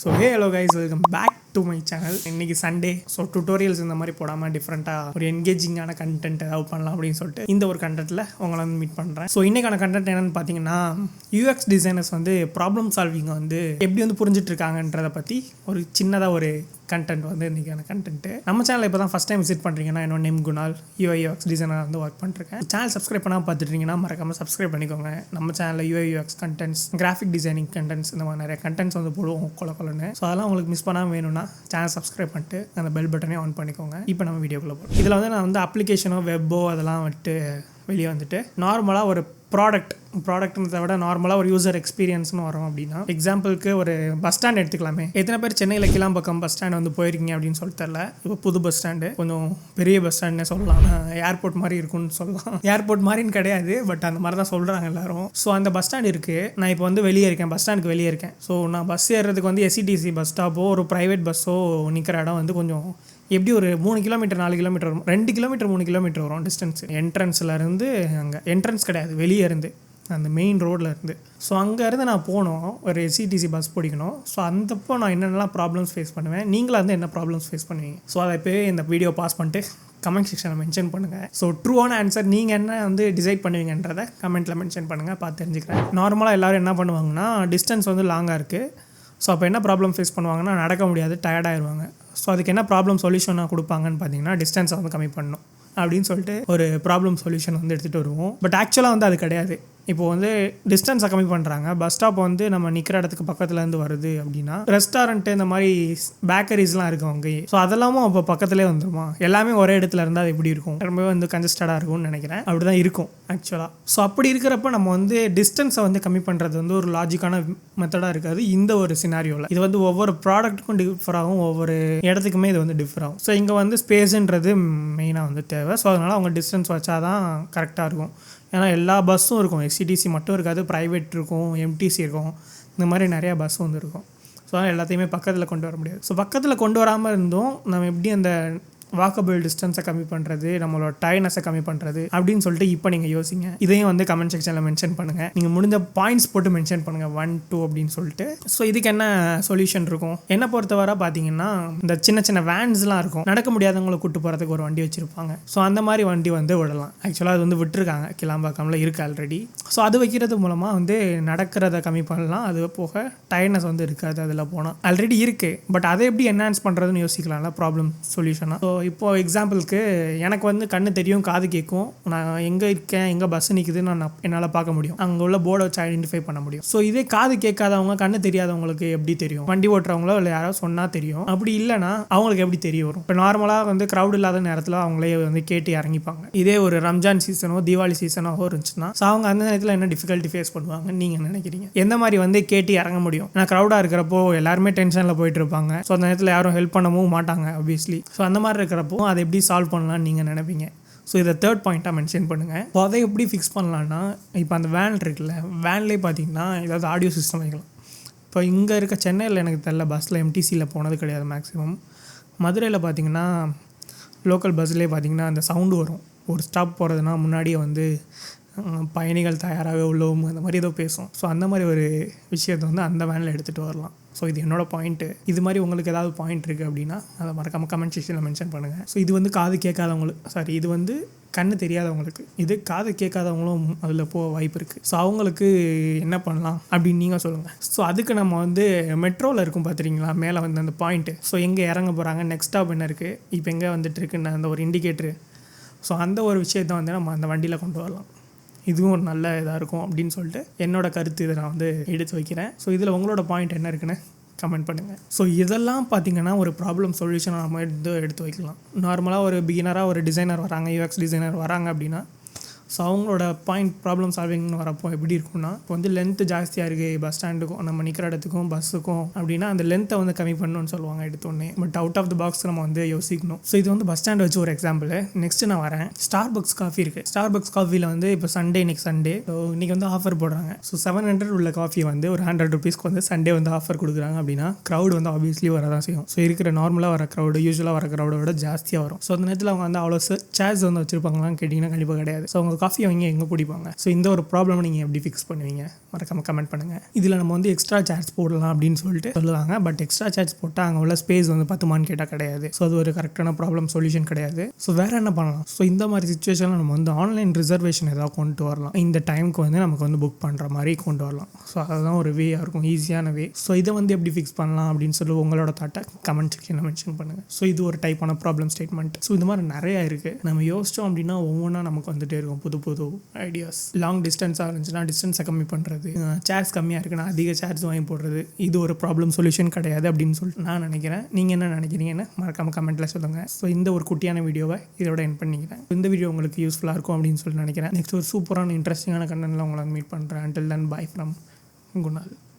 So hello guys, welcome back to my channel. இன்றைக்கி Sunday. So tutorials இந்த மாதிரி போடாமல் டிஃப்ரெண்ட்டாக ஒரு என்கேஜிங்கான கண்டென்ட் ஏதாவது பண்ணலாம் அப்படின்னு சொல்லிட்டு இந்த ஒரு கண்டென்ட்டில் உங்களை வந்து மீட் பண்ணுறேன். ஸோ இன்றைக்கான கண்டென்ட் என்னென்னு பார்த்தீங்கன்னா, யூஎக்ஸ் டிசைனர்ஸ் வந்து ப்ராப்ளம் சால்விங்கை வந்து எப்படி வந்து புரிஞ்சிட்டு இருக்காங்கன்றதை பற்றி ஒரு சின்னதாக ஒரு கண்டென்ட் வந்து இன்றைக்கான கண்டென்ட்டு. நம்ம சேனல் இப்போ தான் ஃபஸ்ட் டைம் விசிட் பண்ணுறீங்கன்னா, என்னோட நேம் குணால், யூஎக்ஸ் டிசைனர் வந்து ஒர்க் பண்ணிருக்கேன். சேனல் சப்ஸ்கிரைப் பண்ணால் பார்த்துட்டீங்கன்னா மறக்காமல் சப்ஸ்கிரைப் பண்ணிக்கோங்க. நம்ம சேனலில் UX contents, graphic designing contents, இந்த மாதிரி நிறைய கண்டென்ட்ஸ் வந்து போடுவோம் கொலன்னு. ஸோ அதெல்லாம் உங்களுக்கு மிஸ் பண்ணாமல் வேணும்னா சேனல் சப்ஸ்கிரைப் பண்ணிட்டு அந்த பெல் பட்டனே ஆன் பண்ணிக்கோங்க. இப்போ நம்ம வீடியோக்குள்ளே போகிறோம். இதில் வந்து நான் வந்து அப்ளிகேஷனோ வெப்போ அதெல்லாம் விட்டு வெளியே வந்துட்டு நார்மலாக ஒரு ப்ராடக்ட்ன்றதை விட நார்மலாக ஒரு யூசர் எக்ஸ்பீரியன்ஸ்னு வரும். அப்படின்னா எக்ஸாம்பிளுக்கு ஒரு பஸ் ஸ்டாண்ட் எடுத்துக்கலாமே. எத்தனை பேர் சென்னையில் கிளாம்பக்கம் பஸ் ஸ்டாண்ட் வந்து போயிருக்கீங்க அப்படின்னு சொல்லிட்டு தெரியல. இப்போ புது பஸ் ஸ்டாண்டு, கொஞ்சம் பெரிய பஸ் ஸ்டாண்ட்னே சொல்லலாம். ஏர்போர்ட் மாதிரி இருக்குன்னு சொல்லலாம். ஏர்போர்ட் மாதிரின்னு கிடையாது, பட் அந்த மாதிரி தான் சொல்கிறாங்க எல்லாரும். ஸோ அந்த பஸ் ஸ்டாண்ட் இருக்குது. நான் இப்போ வந்து வெளியே இருக்கேன், பஸ் ஸ்டாண்டுக்கு வெளியே இருக்கேன். ஸோ நான் பஸ் ஏறுறதுக்கு வந்து எஸ்சிடிசி பஸ் ஸ்டாப்போ ஒரு ப்ரைவேட் பஸ்ஸோ நிற்கிற இடம் வந்து கொஞ்சம் எப்படி ஒரு 3 கிலோமீட்டர் 4 கிலோமீட்டர் வரும். 2 கிலோமீட்டர் 3 கிலோமீட்டர் வரும் டிஸ்டன்ஸ். என்ட்ரன்ஸ்லேருந்து அங்கே என்ட்ரன்ஸ் கிடையாது, வெளியே இருந்து அந்த மெயின் ரோடில் இருந்து. ஸோ அங்கேருந்து நான் போனோம், ஒரு எஸ்சிடிசி பஸ் பிடிக்கணும். ஸோ அந்தப்போ நான் என்னென்னலாம் ப்ராப்ளம்ஸ் ஃபேஸ் பண்ணுவேன், நீங்களும் வந்து என்ன ப்ராப்ளம்ஸ் ஃபேஸ் பண்ணுவீங்க? ஸோ அதை இப்போ இந்த வீடியோ பாஸ் பண்ணிட்டு கமெண்ட் செக்ஷனில் மென்ஷன் பண்ணுங்கள். ஸோ ட்ரூவான ஆன்சர் நீங்கள் என்ன வந்து டிசைட் பண்ணுவீங்கன்றதை கமெண்ட்டில் மென்ஷன் பண்ணுங்கள், பார்த்து தெரிஞ்சுக்கிறேன். நார்மலாக எல்லோரும் என்ன பண்ணுவாங்கன்னா, டிஸ்டன்ஸ் வந்து லாங்காக இருக்குது. ஸோ அப்போ என்ன ப்ராப்ளம் ஃபேஸ் பண்ணுவாங்கன்னா, நடக்க முடியாது, டயர்டாகிடுவாங்க. ஸோ அதுக்கு என்ன ப்ராப்ளம் சொல்யூஷனாக கொடுப்பாங்கன்னு பார்த்தீங்கன்னா, டிஸ்டன்ஸை வந்து கம்மி பண்ணணும் அப்படின்னு சொல்லிட்டு ஒரு ப்ராப்ளம் சொல்யூஷன் வந்து எடுத்துகிட்டு வருவோம். பட் ஆக்சுவலாக வந்து அது கிடையாது. இப்போது வந்து டிஸ்டன்ஸை கம்மி பண்ணுறாங்க. பஸ் ஸ்டாப் வந்து நம்ம நிற்கிற இடத்துக்கு பக்கத்துலேருந்து வருது அப்படின்னா, ரெஸ்டாரண்ட்டு இந்த மாதிரி பேக்கரிஸ்லாம் இருக்கும் அங்கேயே. ஸோ அதெல்லாமும் அப்போ பக்கத்துலேயே வந்துருமா? எல்லாமே ஒரே இடத்துல இருந்தால் அது எப்படி இருக்கும்? ரொம்பவே வந்து கன்ஜஸ்டடாக இருக்கும்னு நினைக்கிறேன். அப்படி தான் இருக்கும் ஆக்சுவலாக. ஸோ அப்படி இருக்கிறப்ப நம்ம வந்து டிஸ்டன்ஸை வந்து கம்மி பண்ணுறது வந்து ஒரு லாஜிக்கான மெத்தடாக இருக்காது இந்த ஒரு சினாரியோவில். இது வந்து ஒவ்வொரு ப்ராடக்ட்டுக்கும் டிஃபர் ஆகும், ஒவ்வொரு இடத்துக்குமே இது வந்து டிஃபர் ஆகும். ஸோ இங்கே வந்து ஸ்பேஸுன்றது மெயினாக வந்து தேவை. ஸோ அதனால் அவங்க டிஸ்டன்ஸ் வச்சா தான் கரெக்டாக இருக்கும். ஏன்னா எல்லா பஸ்ஸும் இருக்கும், எஸ்சிடிசி மட்டும் இருக்காது, ப்ரைவேட் இருக்கும், எம்டிசி இருக்கும், இந்த மாதிரி நிறையா பஸ் வந்து இருக்கும். ஸோ அதனால் எல்லாத்தையுமே பக்கத்தில் கொண்டு வர முடியாது. ஸோ பக்கத்தில் கொண்டு வராமல் இருந்தும் நம்ம எப்படி அந்த வாக்கபிள் டிஸ்டன்ஸை கம்மி பண்ணுறது, நம்மளோட டயர்னஸை கம்மி பண்ணுறது அப்படின்னு சொல்லிட்டு இப்போ நீங்கள் யோசிங்க. இதையும் வந்து கமெண்ட் செக்ஷனில் மென்ஷன் பண்ணுங்கள். நீங்கள் முடிஞ்ச பாயிண்ட்ஸ் போட்டு மென்ஷன் பண்ணுங்கள், 1, 2 அப்படின்னு சொல்லிட்டு. ஸோ இதுக்கு என்ன சொல்யூஷன் இருக்கும்? என்னை பொறுத்தவரை பார்த்தீங்கன்னா, இந்த சின்ன சின்ன வேன்ஸ்லாம் இருக்கும், நடக்க முடியாதவங்களை கூட்டு போகிறதுக்கு ஒரு வண்டி வச்சுருப்பாங்க. ஸோ அந்த மாதிரி வண்டி வந்து விடலாம். ஆக்சுவலாக அது வந்து விட்டுருக்காங்க, கிளாம்பாக்கம்ல இருக்குது ஆல்ரெடி. ஸோ அது வைக்கிறது மூலமாக வந்து நடக்கிறத கம்மி பண்ணலாம். அது போக டயர்னஸ் வந்து இருக்காது அதில் போனால். ஆல்ரெடி இருக்குது, பட் அதை எப்படி என்ஹான்ஸ் பண்ணுறதுன்னு யோசிக்கலாம்ல ப்ராப்ளம் சொல்யூஷனாக. ஸோ இப்போது எக்ஸாம்பிளுக்கு எனக்கு வந்து கண்ணு தெரியும், காது கேட்கும். நான் எங்கே இருக்கேன், எங்கே பஸ் நிற்குதுன்னு நான் என்னால் பார்க்க முடியும். அங்கே உள்ள போர்டை வச்சு ஐடென்டிஃபை பண்ண முடியும். ஸோ இதே காது கேட்காதவங்க, கண்ணு தெரியாதவங்களுக்கு எப்படி தெரியும்? வண்டி ஓட்டுறவங்களோ இல்லை யாரோ சொன்னால் தெரியும். அப்படி இல்லைனா அவங்களுக்கு எப்படி தெரிய வரும்? இப்போ நார்மலாக வந்து க்ரௌட் இல்லாத நேரத்தில் அவங்களே வந்து கேட்டு இறங்கிப்பாங்க. இதே ஒரு ரம்ஜான் சீசனோ தீபாவளி சீசனோ இருந்துச்சுன்னா ஸோ அவங்க அந்த நேரத்தில் என்ன டிஃபிகல்ட்டி ஃபேஸ் பண்ணுவாங்கன்னு நீங்கள் நினைக்கிறீங்க? எந்த மாதிரி வந்து கேட்டு இறங்க முடியும்? ஏன்னா க்ரௌடாக இருக்கிறப்போ எல்லாருமே டென்ஷனில் போயிட்டு இருப்பாங்க. ஸோ அந்த நேரத்தில் யாரும் ஹெல்ப் பண்ணவும் மாட்டாங்க ஆப்வியஸ்லி. ஸோ அந்த மாதிரி இருக்கிறப்போ அதை எப்படி சால்வ் பண்ணலாம்னு நீங்கள் நினைப்பீங்க? ஸோ இதை 3rd பாயிண்ட்டாக மென்ஷன் பண்ணுங்கள். ஸோ அதை எப்படி ஃபிக்ஸ் பண்ணலான்னா, இப்போ அந்த வேன் இருக்குல்ல, வேன்லேயே பார்த்தீங்கன்னா ஏதாவது ஆடியோ சிஸ்டம் வைக்கலாம். இப்போ இங்கே இருக்க சென்னையில் எனக்கு தெரியல, பஸ்ஸில் எம்டிசியில் போனது கிடையாது மேக்ஸிமம். மதுரையில் பார்த்தீங்கன்னா லோக்கல் பஸ்லேயே பார்த்தீங்கன்னா அந்த சவுண்டு வரும். ஒரு ஸ்டாப் போகிறதுனா முன்னாடியே வந்து பயணிகள் தயாராக உள்ளவும் அந்த மாதிரி ஏதோ பேசும். ஸோ அந்த மாதிரி ஒரு விஷயத்தை வந்து அந்த வேனில் எடுத்துகிட்டு வரலாம். ஸோ இது என்னோடய பாயிண்ட்டு. இது மாதிரி உங்களுக்கு ஏதாவது பாயிண்ட் இருக்குது அப்படின்னா அதை மறக்காமல் கமெண்ட் செக்ஷனில் மென்ஷன் பண்ணுங்கள். ஸோ இது வந்து காது கேட்காதவங்களுக்கு, இது வந்து கண்ணு தெரியாதவங்களுக்கு, இது காது கேட்காதவங்களும் அதில் போக வாய்ப்பு இருக்குது. ஸோ அவங்களுக்கு என்ன பண்ணலாம் அப்படின்னு நீங்கள் சொல்லுங்கள். ஸோ அதுக்கு நம்ம வந்து மெட்ரோவில் இருக்கும் பார்த்துறீங்களா, மேலே வந்து அந்த பாயிண்ட்டு. ஸோ எங்கே இறங்க போகிறாங்க, நெக்ஸ்ட் ஸ்டாப் என்ன இருக்குது, இப்போ எங்கே வந்துட்டு இருக்குன்னு அந்த ஒரு இண்டிகேட்ரு. ஸோ அந்த ஒரு விஷயத்தை வந்து நம்ம அந்த வண்டியில் கொண்டு வரலாம். இதுவும் ஒரு நல்ல இதாக இருக்கும் அப்படின்னு சொல்லிட்டு என்னோடய கருத்து இதை நான் வந்து எடுத்து வைக்கிறேன். ஸோ இதில் உங்களோட பாயிண்ட் என்ன இருக்குன்னு கமெண்ட் பண்ணுங்கள். ஸோ இதெல்லாம் பார்த்தீங்கன்னா ஒரு ப்ராப்ளம் சொல்யூஷனை நம்ம எடுத்து வைக்கலாம். நார்மலாக ஒரு பிகினராக ஒரு டிசைனர் வராங்க, யூஎக்ஸ் டிசைனர் வராங்க அப்படின்னா, ஸோ அவங்களோட பாயிண்ட் ப்ராப்ளம் சால்விங்னு வரப்போ எப்படி இருக்கும்னா, இப்போ வந்து லென்த்து ஜாஸ்தியாக இருக்குது பஸ் ஸ்டாண்டுக்கும் நம்ம நிற்கிற இடத்துக்கும் பஸ்ஸுக்கும் அப்படின்னா அந்த லென்த்தை வந்து கம்மி பண்ணணும்னு சொல்லுவாங்க எடுத்தோடனே. But out of the box நம்ம வந்து யோசிக்கணும். ஸோ இது வந்து பஸ் ஸ்டாண்ட் வச்சு ஒரு எக்ஸாம்பிள். நெக்ஸ்ட்டு நான் வரேன், ஸ்டார்பக்ஸ் காஃபி இருக்குது. ஸ்டார்பக்ஸ் காஃபியில் வந்து இப்போ சண்டே, இன்னைக்கு சண்டே, ஸோ இன்றைக்கி வந்து ஆஃபர் போடுறாங்க. ஸோ 700 உள்ள காஃபி வந்து ஒரு 100 ருபீஸ்க்கு வந்து சண்டே வந்து ஆஃபர் கொடுக்குறாங்க அப்படின்னா க்ரௌட் வந்து ஆப்வியஸ்லி வர தான் செய்யும். ஸோ இருக்கிற நார்மலாக வர க்ரௌடு, யூஸ்வலாக வர க்ரௌடை விட ஜாஸ்தியாக வரும். ஸோ அந்த நேரத்தில் அவங்க வந்து அவ்வளோ சேர்ஸ் வந்து வச்சுருப்பாங்களான்னு கேட்டிங்கன்னா கண்டிப்பாக கிடையாது. ஸோ அவங்க காஃபி அவங்க எங்கே குடிப்பாங்க? ஸோ இந்த ஒரு ப்ராப்ளம் நீங்கள் எப்படி ஃபிக்ஸ் பண்ணுவீங்க? மறக்காமல் கமெண்ட் பண்ணுங்கள். இதில் நம்ம வந்து எக்ஸ்ட்ரா சேர்ஸ் போடலாம் அப்படின்னு சொல்லிட்டு சொல்லுவாங்க. பட் எக்ஸ்ட்ரா சேர்ஸ் போட்டால் அங்கே உள்ள ஸ்பேஸ் வந்து பத்துமான்னு கேட்டால் கிடையாது. ஸோ அது ஒரு கரெக்டான ப்ராப்ளம் சொல்யூஷன் கிடையாது. ஸோ வேறு என்ன பண்ணலாம்? ஸோ இந்த மாதிரி சுச்சுவேஷனில் நம்ம வந்து ஆன்லைன் ரிசர்வேஷன் ஏதாவது கொண்டு வரலாம். இந்த டைமுக்கு வந்து நமக்கு வந்து புக் பண்ணுற மாதிரி கொண்டு வரலாம். ஸோ அதுதான் ஒரு வேயாக இருக்கும், ஈஸியான வே. ஸோ இதை வந்து எப்படி ஃபிக்ஸ் பண்ணலாம் அப்படின்னு சொல்லி உங்களோட தாட்டை கமெண்ட் செக்ஷனில் மென்ஷன் பண்ணுங்கள். ஸோ இது ஒரு டைப்பான ப்ராப்ளம் ஸ்டேட்மெண்ட். ஸோ இது மாதிரி நிறையா இருக்குது. நம்ம யோசித்தோம் அப்படின்னா ஒவ்வொன்றா நமக்கு வந்துட்டே இருக்கும் புது புது ஐடியாஸ். லாங் டிஸ்டன்ஸாக இருந்துச்சுன்னா டிஸ்டன்ஸை கம்மி பண்ணுறது, சேர்ஸ் கம்மியாக இருக்குன்னா அதிக சேர்ஸ் வாங்கி போடுறது, இது ஒரு ப்ராப்ளம் சொல்யூஷன் கிடையாது அப்படின்னு சொல்லிட்டு நான் நினைக்கிறேன். நீங்கள் என்ன நினைக்கிறீங்கன்னு மறக்காமல் கமெண்ட்டில் சொல்லுங்கள். ஸோ இந்த ஒரு குட்டியான வீடியோவை இதோட எண்ட் பண்ணிக்கிறேன். இந்த வீடியோ உங்களுக்கு யூஸ்ஃபுல்லாக இருக்கும் அப்படின்னு சொல்லி நினைக்கிறேன். நெக்ஸ்ட் ஒரு சூப்பரான இன்ட்ரெஸ்டிங்கான கண்டென்ட்டில் உங்களை மீட் பண்ணுறேன். Until then, bye from Kunal.